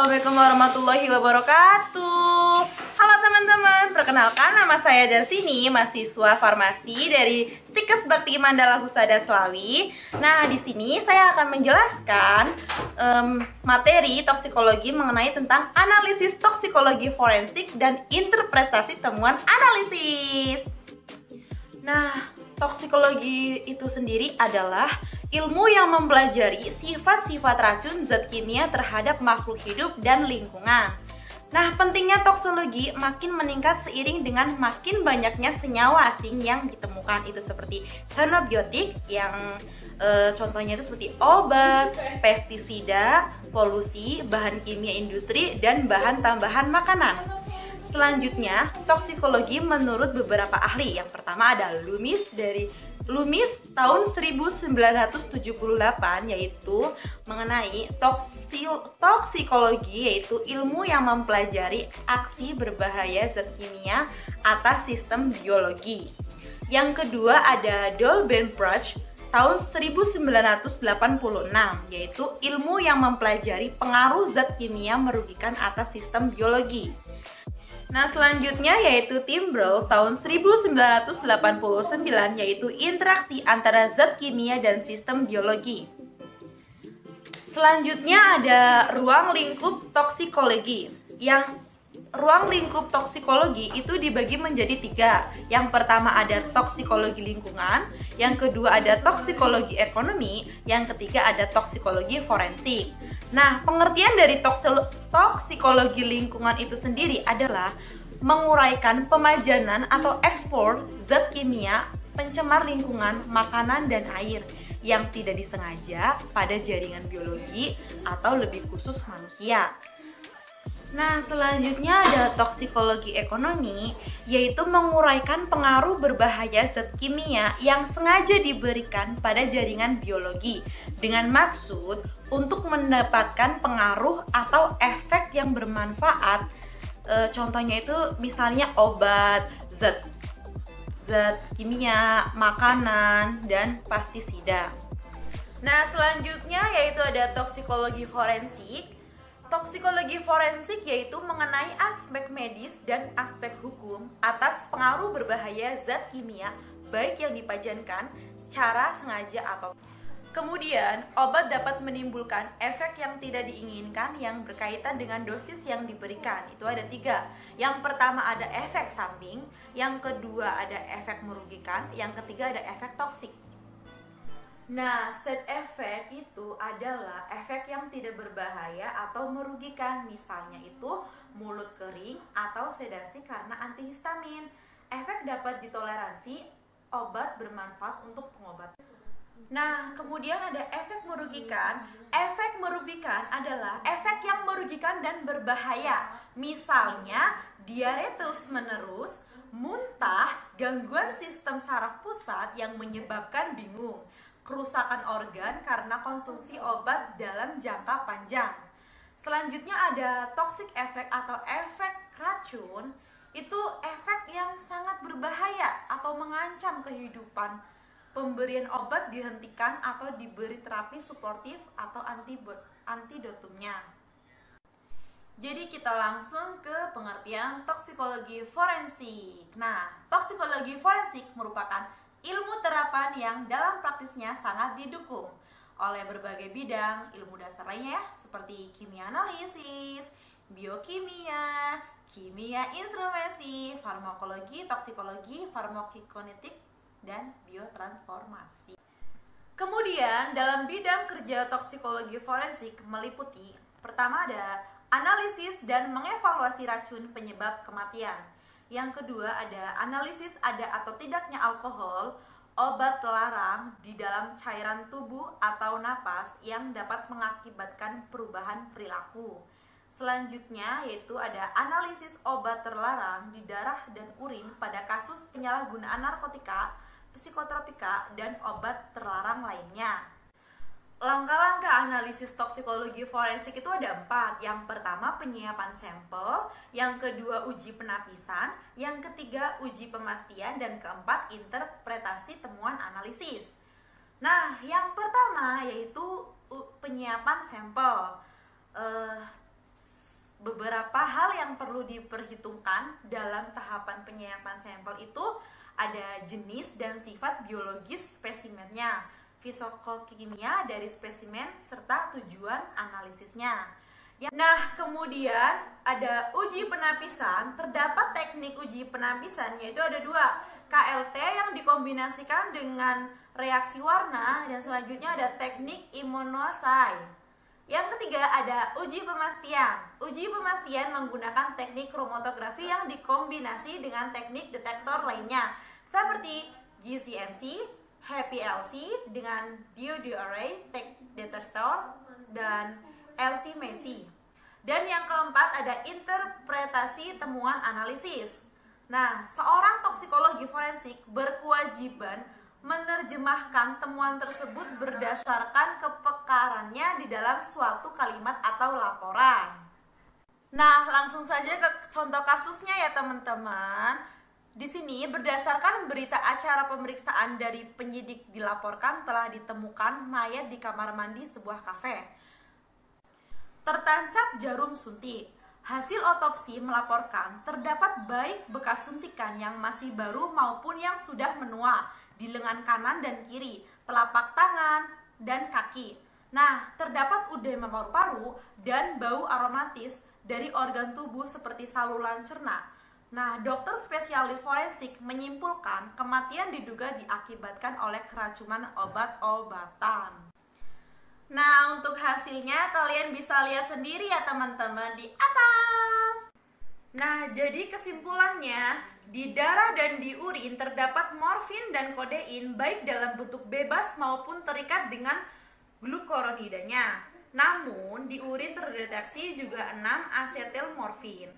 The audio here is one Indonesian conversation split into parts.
Assalamualaikum warahmatullahi wabarakatuh. Halo teman-teman, perkenalkan nama saya Darsini, mahasiswa farmasi dari Stikes Bakti Mandala Husada Slawi. Nah, di sini saya akan menjelaskan materi toksikologi mengenai tentang analisis toksikologi forensik dan interpretasi temuan analisis. Nah, toksikologi itu sendiri adalah ilmu yang mempelajari sifat-sifat racun zat kimia terhadap makhluk hidup dan lingkungan. Nah, pentingnya toksikologi makin meningkat seiring dengan makin banyaknya senyawa asing yang ditemukan. Itu seperti xenobiotik yang contohnya itu seperti obat, pestisida, polusi, bahan kimia industri, dan bahan tambahan makanan. Selanjutnya, toksikologi menurut beberapa ahli. Yang pertama ada Loomis tahun 1978, yaitu mengenai toksikologi, yaitu ilmu yang mempelajari aksi berbahaya zat kimia atas sistem biologi. Yang kedua ada Dolbenbruch tahun 1986, yaitu ilmu yang mempelajari pengaruh zat kimia merugikan atas sistem biologi. Nah, selanjutnya yaitu Timbrell tahun 1989, yaitu interaksi antara zat kimia dan sistem biologi. Selanjutnya ada ruang lingkup toksikologi. Yang ruang lingkup toksikologi itu dibagi menjadi 3. Yang pertama ada toksikologi lingkungan, yang kedua ada toksikologi ekonomi, yang ketiga ada toksikologi forensik. Nah, pengertian dari toksikologi lingkungan itu sendiri adalah menguraikan pemajanan atau ekspor zat kimia pencemar lingkungan, makanan, dan air yang tidak disengaja pada jaringan biologi atau lebih khusus manusia. Nah, selanjutnya ada toksikologi ekonomi, yaitu menguraikan pengaruh berbahaya zat kimia yang sengaja diberikan pada jaringan biologi dengan maksud untuk mendapatkan pengaruh atau efek yang bermanfaat. Contohnya itu misalnya obat, zat kimia, makanan, dan pestisida. Nah, selanjutnya yaitu ada toksikologi forensik. Toksikologi forensik yaitu mengenai aspek medis dan aspek hukum atas pengaruh berbahaya zat kimia baik yang dipajankan secara sengaja atau kemudian obat dapat menimbulkan efek yang tidak diinginkan yang berkaitan dengan dosis yang diberikan. Itu ada 3. Yang pertama ada efek samping, yang kedua ada efek merugikan, yang ketiga ada efek toksik. Nah, side effect itu adalah efek yang tidak berbahaya atau merugikan. Misalnya itu mulut kering atau sedasi karena antihistamin. Efek dapat ditoleransi, obat bermanfaat untuk pengobatan. Nah, kemudian ada efek merugikan. Efek merugikan adalah efek yang merugikan dan berbahaya. Misalnya diare terus-menerus, muntah, gangguan sistem saraf pusat yang menyebabkan bingung, kerusakan organ karena konsumsi obat dalam jangka panjang. Selanjutnya ada toxic effect atau efek racun. Itu efek yang sangat berbahaya atau mengancam kehidupan. Pemberian obat dihentikan atau diberi terapi suportif atau antidotumnya. Jadi kita langsung ke pengertian toksikologi forensik. Nah, toksikologi forensik merupakan ilmu terapan yang dalam praktisnya sangat didukung oleh berbagai bidang ilmu dasar lainnya ya, seperti kimia analisis, biokimia, kimia instrumensi, farmakologi, toksikologi, farmakokognitif, dan biotransformasi. Kemudian dalam bidang kerja toksikologi forensik meliputi pertama ada analisis dan mengevaluasi racun penyebab kematian. Yang kedua ada analisis ada atau tidaknya alkohol, obat terlarang di dalam cairan tubuh atau napas yang dapat mengakibatkan perubahan perilaku. Selanjutnya yaitu ada analisis obat terlarang di darah dan urin pada kasus penyalahgunaan narkotika, psikotropika, dan obat terlarang lainnya. Langkah-langkah analisis toksikologi forensik itu ada 4. Yang pertama penyiapan sampel, yang kedua uji penapisan, yang ketiga uji pemastian, dan keempat interpretasi temuan analisis. Nah, yang pertama yaitu penyiapan sampel. beberapa hal yang perlu diperhitungkan dalam tahapan penyiapan sampel itu ada jenis dan sifat biologis spesimennya, fisikokimia dari spesimen, serta tujuan analisisnya. Nah, kemudian ada uji penapisan. Terdapat teknik uji penapisan, yaitu ada dua, KLT yang dikombinasikan dengan reaksi warna, dan selanjutnya ada teknik imunosai. Yang ketiga ada uji pemastian. Uji pemastian menggunakan teknik kromatografi yang dikombinasi dengan teknik detektor lainnya, seperti GCMC, HPLC dengan diode array detektor, dan LC-MESI. Dan yang keempat ada interpretasi temuan analisis. Nah, seorang toksikologi forensik berkewajiban menerjemahkan temuan tersebut berdasarkan kepekarannya di dalam suatu kalimat atau laporan. Nah, langsung saja ke contoh kasusnya ya teman-teman. Di sini berdasarkan berita acara pemeriksaan dari penyidik dilaporkan telah ditemukan mayat di kamar mandi sebuah kafe. Tertancap jarum suntik. Hasil otopsi melaporkan terdapat baik bekas suntikan yang masih baru maupun yang sudah menua di lengan kanan dan kiri, telapak tangan, dan kaki. Nah, terdapat udema paru-paru dan bau aromatis dari organ tubuh seperti saluran cerna. Nah, dokter spesialis forensik menyimpulkan kematian diduga diakibatkan oleh keracunan obat-obatan. Nah, untuk hasilnya kalian bisa lihat sendiri ya teman-teman di atas. Nah, jadi kesimpulannya, di darah dan di urin terdapat morfin dan kodein baik dalam bentuk bebas maupun terikat dengan glukuronidanya. Namun, di urin terdeteksi juga 6 asetil morfin.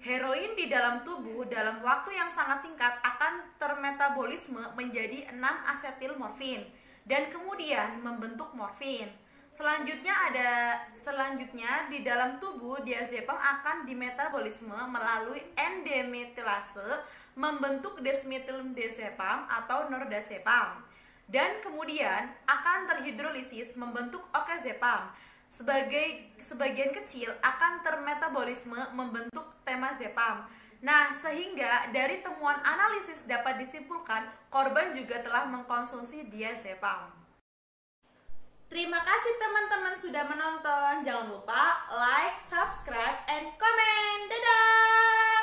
Heroin di dalam tubuh dalam waktu yang sangat singkat akan termetabolisme menjadi 6 asetil morfin dan kemudian membentuk morfin. Selanjutnya di dalam tubuh diazepam akan dimetabolisme melalui endemetilase membentuk desmetildiazepam atau nordazepam, dan kemudian akan terhidrolisis membentuk oxazepam. Sebagian kecil akan termetabolisme membentuk temazepam. Nah, sehingga dari temuan analisis dapat disimpulkan korban juga telah mengkonsumsi diazepam. Terima kasih teman-teman sudah menonton. Jangan lupa like, subscribe, and comment. Dadah!